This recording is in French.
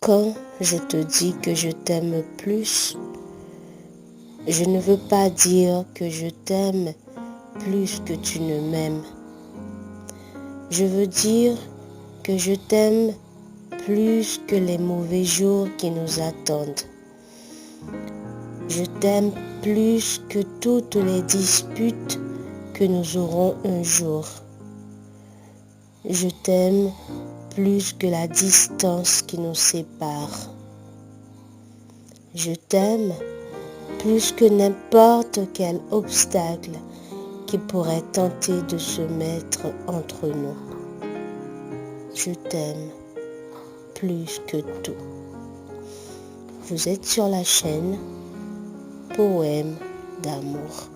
Quand je te dis que je t'aime plus, je ne veux pas dire que je t'aime plus que tu ne m'aimes. Je veux dire que je t'aime plus que les mauvais jours qui nous attendent. Je t'aime plus que toutes les disputes que nous aurons un jour. Je t'aime plus que la distance qui nous sépare. Je t'aime plus que n'importe quel obstacle qui pourrait tenter de se mettre entre nous. Je t'aime plus que tout. Vous êtes sur la chaîne Poème d'amour.